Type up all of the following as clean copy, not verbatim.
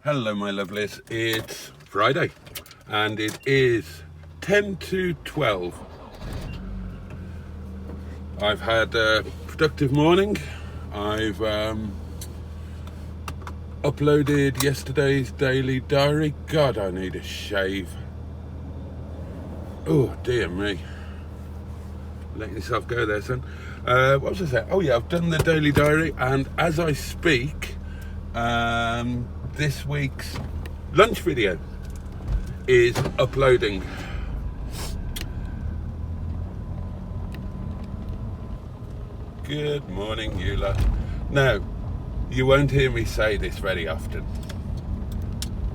Hello my lovelies, it's Friday and it is 10 to 12. I've had a productive morning. I've uploaded yesterday's daily diary. God, I need a shave. Oh dear me. Let yourself go there, son. What was I saying? Oh yeah, I've done the daily diary, and as I speak, this week's lunch video is uploading. Good morning, you lot. Now, you won't hear me say this very often.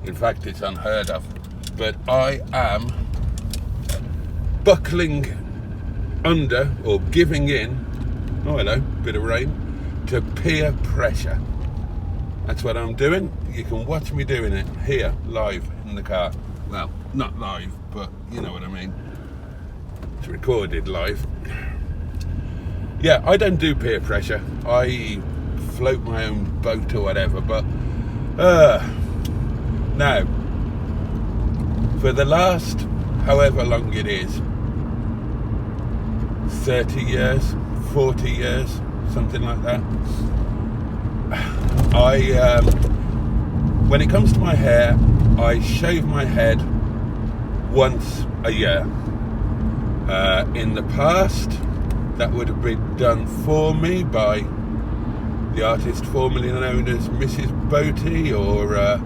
In fact, it's unheard of. But I am buckling under, or giving in, oh hello, bit of rain, to peer pressure. That's what I'm doing. You can watch me doing it here, live in the car. Well, not live, but you know what I mean. It's recorded live. Yeah, I don't do peer pressure. I float my own boat or whatever, but now, for the last however long it is, 30 years, 40 years, something like that, when it comes to my hair, I shave my head once a year. In the past, that would have been done for me by the artist formerly known as Mrs. Boaty or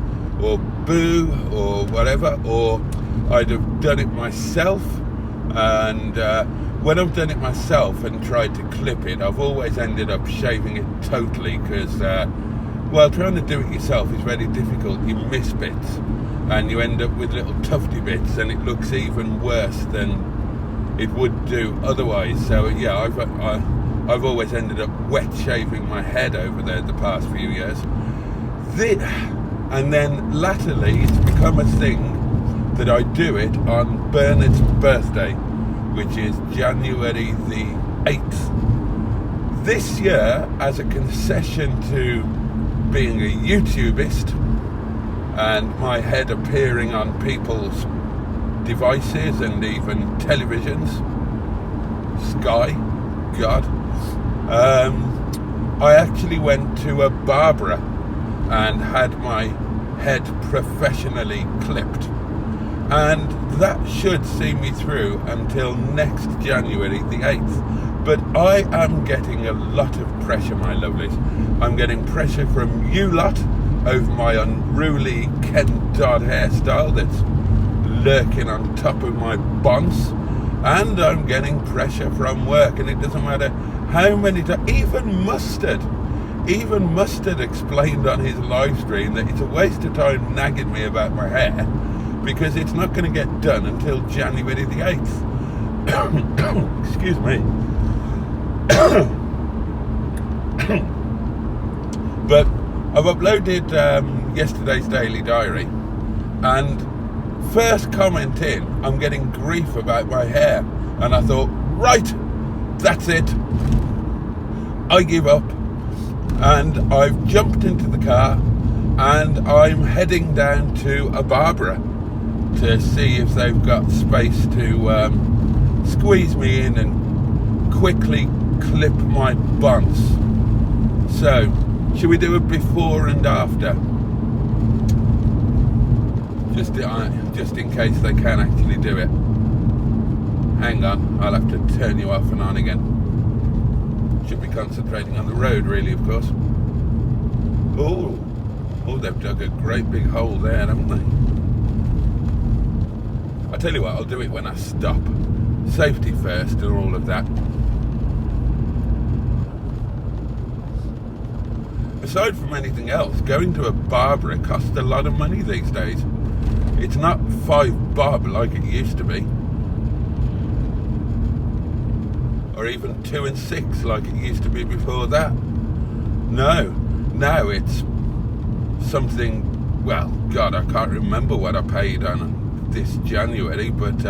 Boo or whatever, or I'd have done it myself. And when I've done it myself and tried to clip it, I've always ended up shaving it totally because, well, trying to do it yourself is very difficult. You miss bits and you end up with little tufty bits, and it looks even worse than it would do otherwise. So yeah, I've always ended up wet shaving my head over the past few years. And then latterly, it's become a thing that I do it on Bernard's birthday, which is January the 8th. This year, as a concession to being a YouTubist and my head appearing on people's devices and even televisions, Sky, God, I actually went to a barber and had my head professionally clipped. And that should see me through until next January the 8th. But I am getting a lot of pressure, my lovelies. I'm getting pressure from you lot over my unruly Ken Dodd hairstyle that's lurking on top of my bonce. And I'm getting pressure from work, and it doesn't matter how many times. Even Mustard explained on his live stream that it's a waste of time nagging me about my hair, because it's not going to get done until January the 8th. Excuse me. But I've uploaded yesterday's daily diary, and first comment in, I'm getting grief about my hair, and I thought, right, that's it, I give up, and I've jumped into the car and I'm heading down to a barber to see if they've got space to squeeze me in and quickly clip my bonce. So, should we do a before and after? Just in case they can actually do it. Hang on, I'll have to turn you off and on again. Should be concentrating on the road, really, of course. Oh, they've dug a great big hole there, haven't they? I'll tell you what, I'll do it when I stop. Safety first and all of that. Aside from anything else, going to a barber costs a lot of money these days. It's not $5 bob like it used to be. Or even 2 and 6 like it used to be before that. No, now it's something, well, God, I can't remember what I paid on this January, but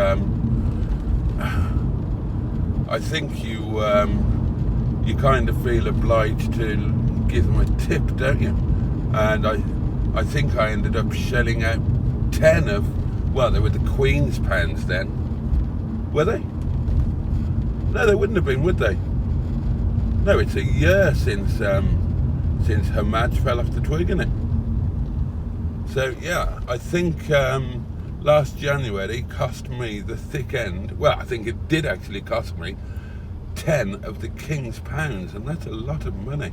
I think you kind of feel obliged to give them a tip, don't you? And I think I ended up shelling out 10 of, well, they were the Queen's pounds then. Were they? No, they wouldn't have been, would they? No, it's a year since her Madge fell off the twig, isn't it? So yeah, I think last January cost me the thick end. Well, I think it did actually cost me 10 of the King's pounds, and that's a lot of money.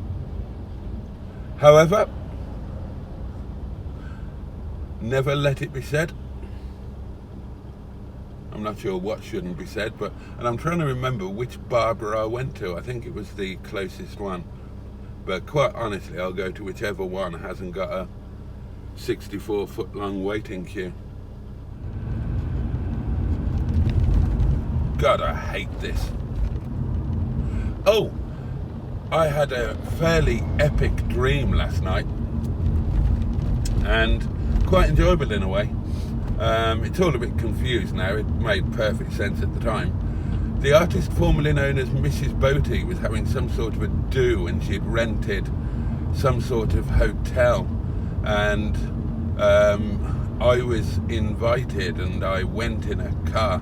However, never let it be said. I'm not sure what shouldn't be said, and I'm trying to remember which barber I went to. I think it was the closest one. But quite honestly, I'll go to whichever one hasn't got a 64-foot long waiting queue. God, I hate this. Oh, I had a fairly epic dream last night, and quite enjoyable in a way. It's all a bit confused now. It made perfect sense at the time. The artist formerly known as Mrs. Boaty was having some sort of a do, and she'd rented some sort of hotel, and I was invited, and I went in a car.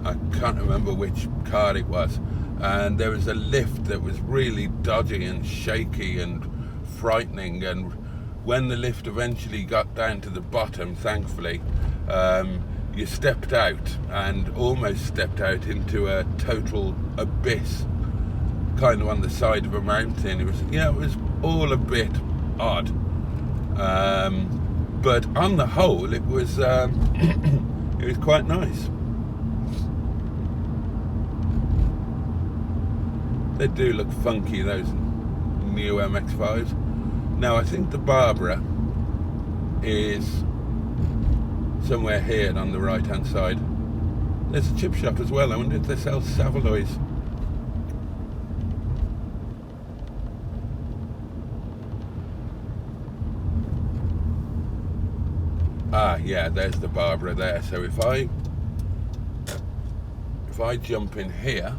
I can't remember which car it was, and there was a lift that was really dodgy and shaky and frightening, and when the lift eventually got down to the bottom, thankfully, you stepped out and almost stepped out into a total abyss, kind of on the side of a mountain. It was all a bit odd, but on the whole, it was it was quite nice. They do look funky, those new MX-5s. Now, I think the Barbara is somewhere here on the right-hand side. There's a chip shop as well. I wonder if they sell Savaloys. Ah, yeah, there's the Barbara there. So if I jump in here,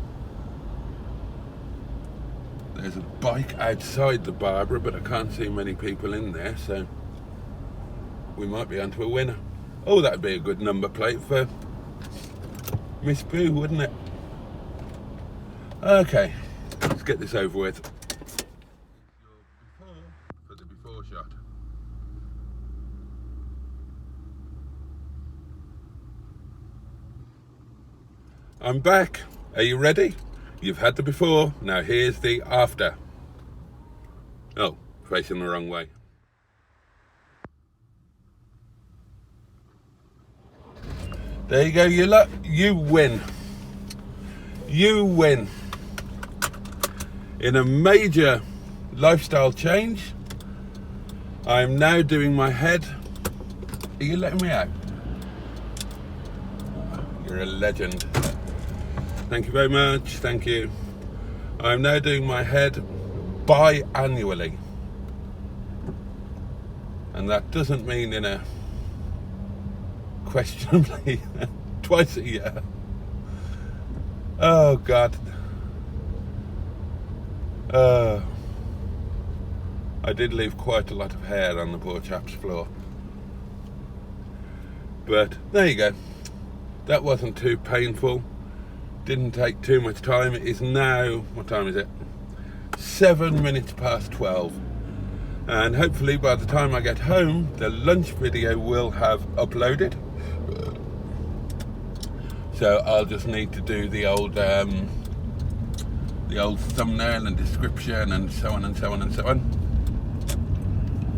there's a bike outside the Barbara, but I can't see many people in there, so we might be onto a winner. Oh, that'd be a good number plate for Miss Boo, wouldn't it? Okay, let's get this over with. For the before shot. I'm back. Are you ready? You've had the before, now here's the after. Oh, facing the wrong way. There you go, you win. You win. In a major lifestyle change, I'm now doing my head. Are you letting me out? You're a legend. Thank you very much, thank you. I'm now doing my head biannually. And that doesn't mean in a questionably twice a year. Oh God. I did leave quite a lot of hair on the poor chap's floor. But there you go. That wasn't too painful. Didn't take too much time. It is now, what time is it? 7 minutes past 12. And hopefully by the time I get home, the lunch video will have uploaded. So I'll just need to do the old thumbnail and description and so on and so on and so on.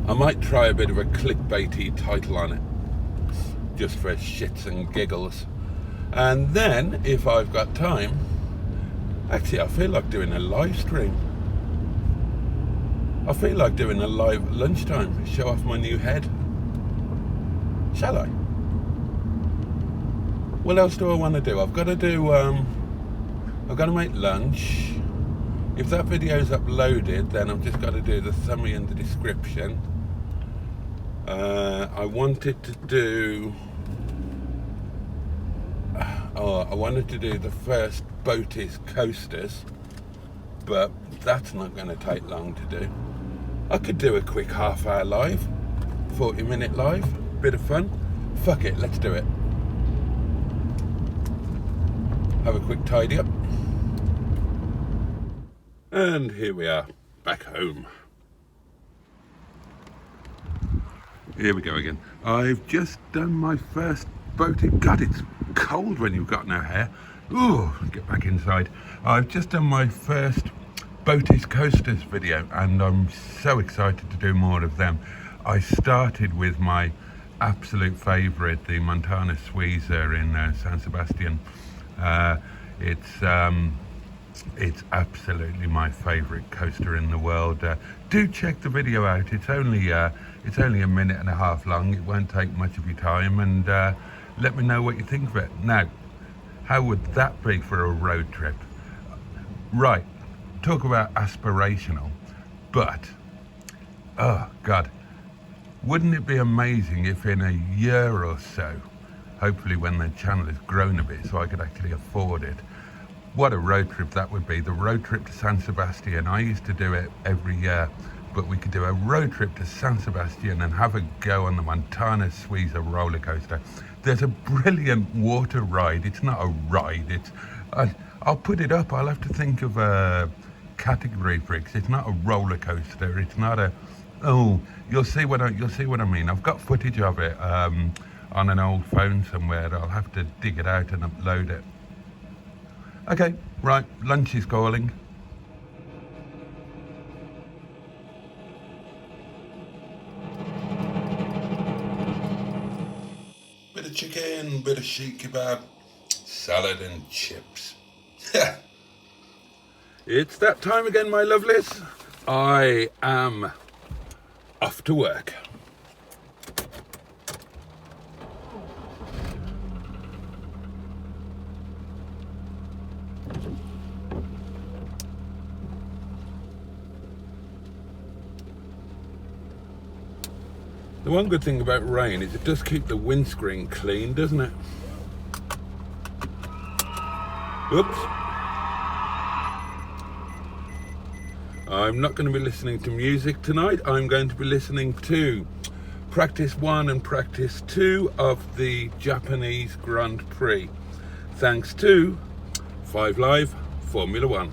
I might try a bit of a clickbaity title on it, just for shits and giggles. And then, if I've got time, actually I feel like doing a live stream. I feel like doing a live lunchtime, show off my new head. Shall I? What else do I want to do? I've got to make lunch. If that video's uploaded, then I've just got to do the thumbie and the description. I wanted to do the first Boaty's coasters, but that's not going to take long to do. I could do a quick half-hour live. 40-minute live, bit of fun. Fuck it, let's do it. Have a quick tidy up. And here we are, back home. Here we go again. I've just done my first boating. God, it's cold when you've got no hair. Ooh, get back inside. I've just done my first Boaty's Coasters video, and I'm so excited to do more of them. I started with my absolute favourite, the Montana Suiza in San Sebastian. It's absolutely my favourite coaster in the world. Do check the video out. It's only a minute and a half long. It won't take much of your time, and let me know what you think of it. Now, how would that be for a road trip? Right, talk about aspirational, but oh God, wouldn't it be amazing if in a year or so, hopefully when the channel has grown a bit so I could actually afford it, what a road trip that would be. The road trip to San Sebastian, I used to do it every year, but we could do a road trip to San Sebastian and have a go on the Montana Suiza roller coaster. There's a brilliant water ride. It's not a ride, I'll put it up. I'll have to think of a category for it, 'cause it's not a roller coaster. It's not a, oh, you'll see what I mean. I've got footage of it on an old phone somewhere. I'll have to dig it out and upload it. Okay, right, lunch is calling. Bit of chicken, bit of sheet kebab, salad and chips. It's that time again, my lovelies. I am off to work. The one good thing about rain is it does keep the windscreen clean, doesn't it? Oops. I'm not going to be listening to music tonight. I'm going to be listening to practice 1 and practice 2 of the Japanese Grand Prix, thanks to 5 Live Formula 1.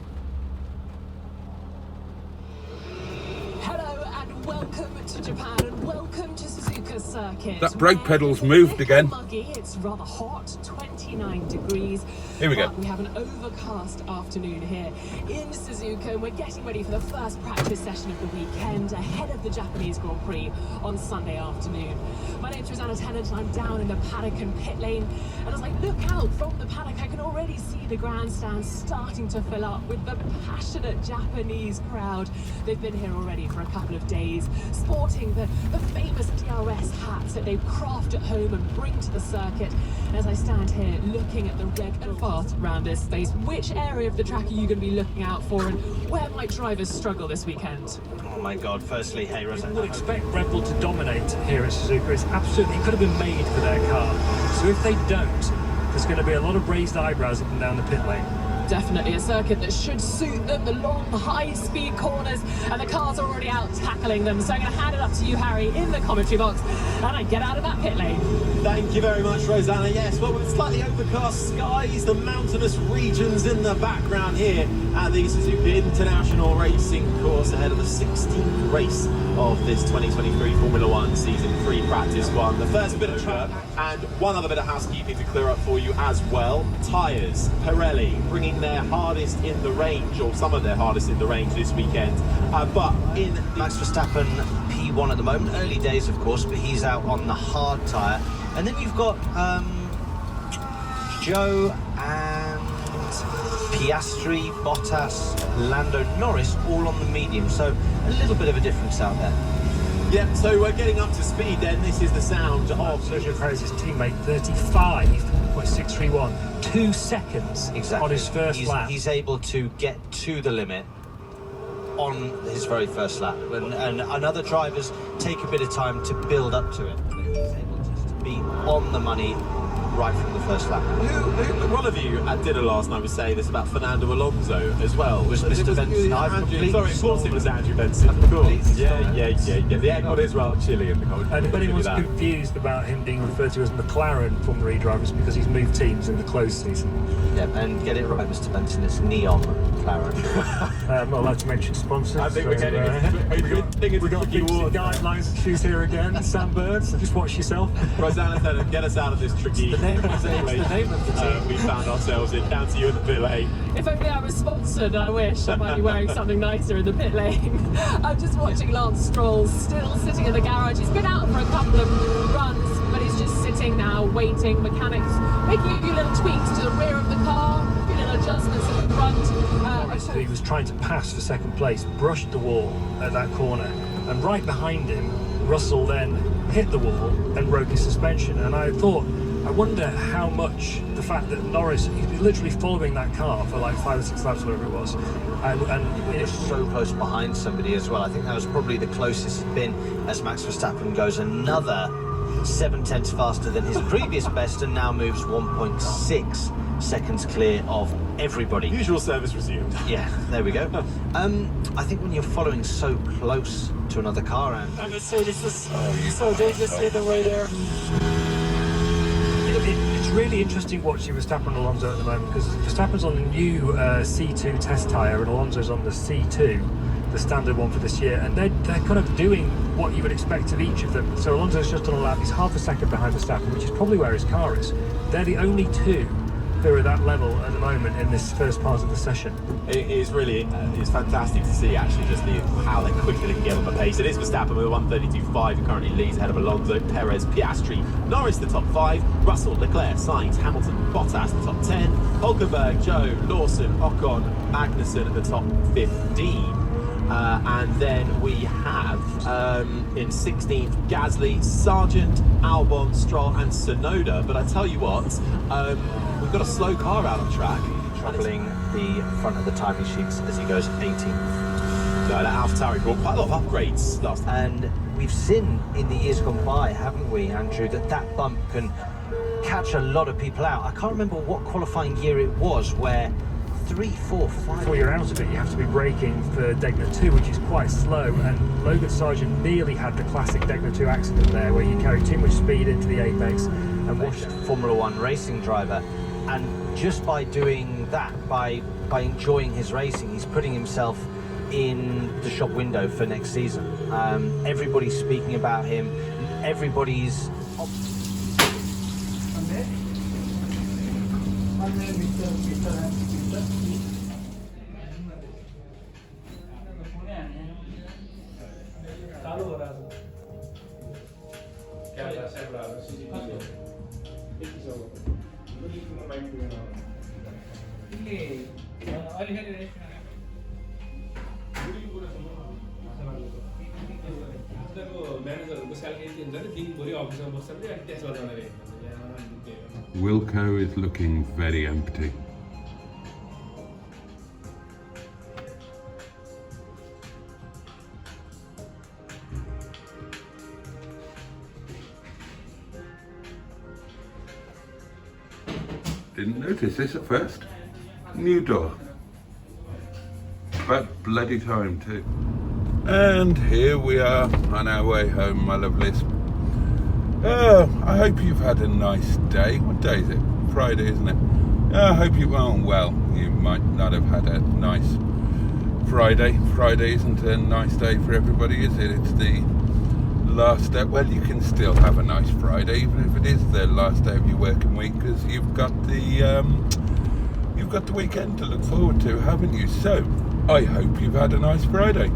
Hello and welcome to Japan and welcome to Suzuka Circuit. That brake pedal's moved again. Muggy, it's rather hot, 29 degrees. Here we go. We have an overcast afternoon here in Suzuka, and we're getting ready for the first practice session of the weekend ahead of the Japanese Grand Prix on Sunday afternoon. My name's Rosanna Tennant and I'm down in the paddock and pit lane, and as I look out from the paddock I can already see the grandstand starting to fill up with the passionate Japanese crowd. They've been here already for a couple of days, sporting the famous DRS hats that they've crafted at home and bring to the circuit. And as I stand here looking at the red and fast around this space, which area of the track are you going to be looking out for, and where might drivers struggle this weekend? Oh my God, firstly, hey Rosanna. We would expect Red Bull to dominate here at Suzuka. It's absolutely, it could have been made for their car. So if they don't, there's going to be a lot of raised eyebrows up and down the pit lane. Definitely a circuit that should suit them, the long, high-speed corners, and the cars are already out tackling them. So I'm going to hand it up to you, Harry, in the commentary box, and I get out of that pit lane. Thank you very much, Rosanna. Yes, well, with slightly overcast skies, the mountainous regions in the background here at the Suzuka International Racing Course ahead of the 16th race of this 2023 Formula 1 Season 3 Practice 1. The first bit of track and one other bit of housekeeping to clear up for you as well. Tyres, Pirelli, bringing their hardest in the range, or some of their hardest in the range this weekend. But in Max Verstappen P1 at the moment, early days of course, but he's out on the hard tyre. And then you've got Joe and Piastri, Bottas, Lando Norris all on the medium, so a little bit of a difference out there. Yeah, so we're getting up to speed then. This is the sound of Sergio Perez's teammate, 35.631, 2 seconds Exactly. on his first lap. He's able to get to the limit on his very first lap, and other drivers take a bit of time to build up to it. He's able just to be on the money right from the first lap. One of you at dinner last night was saying this about Fernando Alonso as well. Was Mr. Benson? Sorry, of course it was Andrew Benson. Of course. Yeah. The aircon is rather chilly in the cold. And if anyone's confused about him being referred to as McLaren Formula E drivers because he's moved teams in the closed season. Yeah, and get it right, Mr. Benson, it's Neon McLaren. I'm not allowed to mention sponsors. I think we're getting we got guidelines issues here again. Sam Burns, just watch yourself. Rosanna said, get us out of this tricky situation we found ourselves in. Down to you in the pit lane. If only I was sponsored, I wish. I might be wearing something nicer in the pit lane. I'm just watching Lance Stroll still sitting in the garage. He's been out for a couple of runs, but he's just sitting now waiting. Mechanics making a few little tweaks to the rear of the car, a few little adjustments at the front. He was trying to pass for second place, brushed the wall at that corner, and right behind him, Russell then hit the wall and broke his suspension. And I thought, I wonder how much the fact that Norris, he's literally following that car for like 5 or 6 laps, whatever it was, and He was so close behind somebody as well. I think that was probably the closest he'd been as Max Verstappen goes another 7/10 faster than his previous best and now moves 1.6 seconds clear of everybody. Usual service resumed. Yeah, there we go. I think when you're following so close to another car, and I would say this is so dangerously the way there. It's really interesting watching Verstappen and Alonso at the moment because Verstappen's on the new C2 test tyre and Alonso's on the C2, the standard one for this year, and they're kind of doing what you would expect of each of them. So Alonso's just on a lap, he's half a second behind Verstappen, which is probably where his car is. They're the only two who are at that level at the moment in this first part of the session. It is really, it's fantastic to see actually just how quickly they can get on the pace. It is Verstappen with a 1:32.5 who currently leads ahead of Alonso, Perez, Piastri, Norris the top 5, Russell, Leclerc, Sainz, Hamilton, Bottas the top 10, Hulkenberg, Joe, Lawson, Ocon, Magnussen at the top 15. And then we have in 16th Gasly, Sargent, Albon, Stroll and Tsunoda. But I tell you what, we've got a slow car out on track. troubling the front of the timing sheets as he goes 18th. That AlphaTauri brought quite a lot of upgrades last time. And we've seen in the years gone by, haven't we, Andrew, that bump can catch a lot of people out. I can't remember what qualifying year it was where 3, 4, 5... Before you're out of it, you have to be braking for Degner 2, which is quite slow, and Logan Sargent nearly had the classic Degner 2 accident there, where you carry too much speed into the apex and watched Formula One racing driver, and just by doing that, by enjoying his racing, he's putting himself in the shop window for next season. Everybody's speaking about him, everybody's... Wilco is looking very empty. Didn't notice this at first. New door. About bloody time too. And here we are on our way home, my lovelies. I hope you've had a nice day. What day is it? Friday, isn't it? I hope you, well, you might not have had a nice Friday. Friday isn't a nice day for everybody, is it? It's the last day. Well, you can still have a nice Friday, even if it is the last day of your working week, because you've got the weekend to look forward to, haven't you? So, I hope you've had a nice Friday.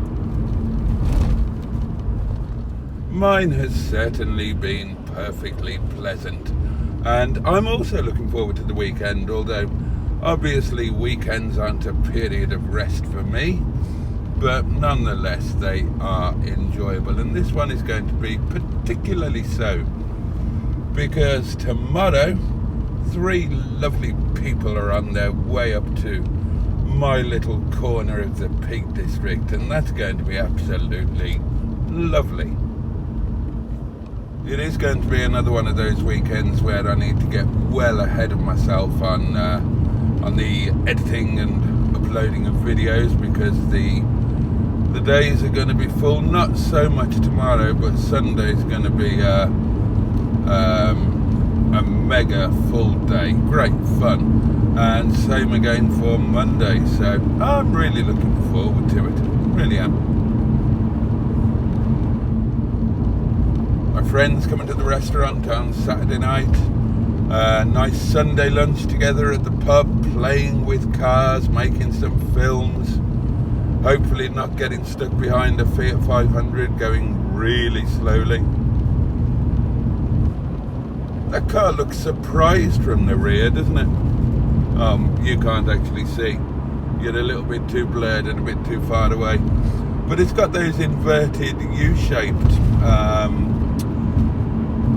Mine has certainly been perfectly pleasant, and I'm also looking forward to the weekend, although obviously weekends aren't a period of rest for me, but nonetheless they are enjoyable, and this one is going to be particularly so because tomorrow 3 lovely people are on their way up to my little corner of the Peak District, and that's going to be absolutely lovely. it is going to be another one of those weekends where I need to get well ahead of myself on the editing and uploading of videos, because the days are going to be full. Not so much tomorrow, but Sunday's going to be a mega full day. Great fun, and same again for Monday. So I'm really looking forward to it. Really am. My friends coming to the restaurant on Saturday night. Nice Sunday lunch together at the pub, playing with cars, making some films. Hopefully not getting stuck behind a Fiat 500 going really slowly. That car looks surprised from the rear, doesn't it? You can't actually see. You're a little bit too blurred and a bit too far away. But it's got those inverted U-shaped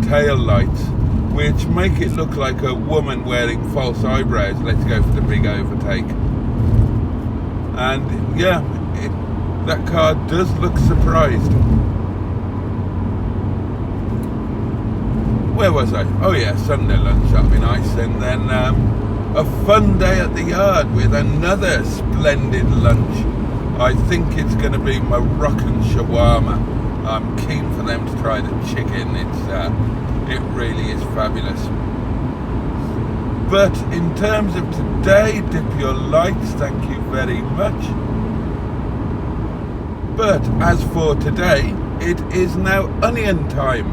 tail lights, which make it look like a woman wearing false eyebrows. Let's go for the big overtake. And yeah, that car does look surprised. Where was I? Oh yeah, Sunday lunch, that'll be nice. And then a fun day at the yard with another splendid lunch. I think it's going to be Moroccan shawarma. I'm keen for them to try the chicken. It really is fabulous. But in terms of today, dip your lights, thank you very much. But as for today, it is now onion time,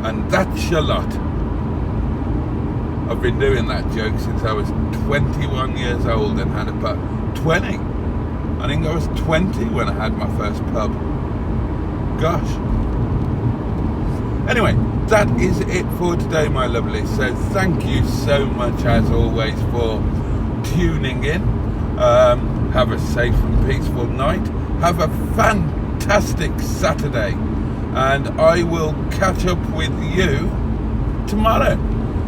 and that's a lot. I've been doing that joke since I was 21 years old and had a pub. 20. I think I was 20 when I had my first pub. Gosh. Anyway, that is it for today, my lovely. So thank you so much, as always, for tuning in. Have a safe and peaceful night. Have a fantastic Saturday. And I will catch up with you tomorrow.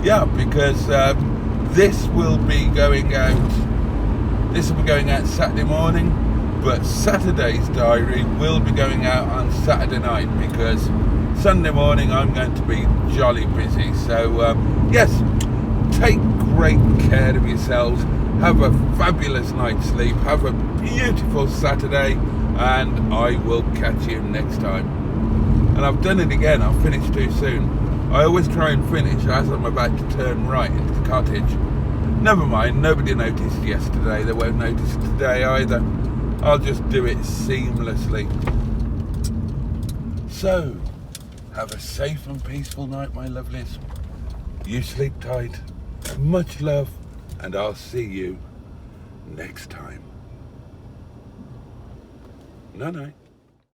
Yeah, because this will be going out Saturday morning, but Saturday's diary will be going out on Saturday night, because Sunday morning I'm going to be jolly busy. So yes, take great care of yourselves. Have a fabulous night's sleep. Have a beautiful Saturday, and I will catch you next time. And I've done it again. I've finished too soon. I always try and finish as I'm about to turn right into the cottage. Never mind, nobody noticed yesterday. They won't notice today either. I'll just do it seamlessly. So, have a safe and peaceful night, my lovelies. You sleep tight. Much love, and I'll see you next time. Night-night.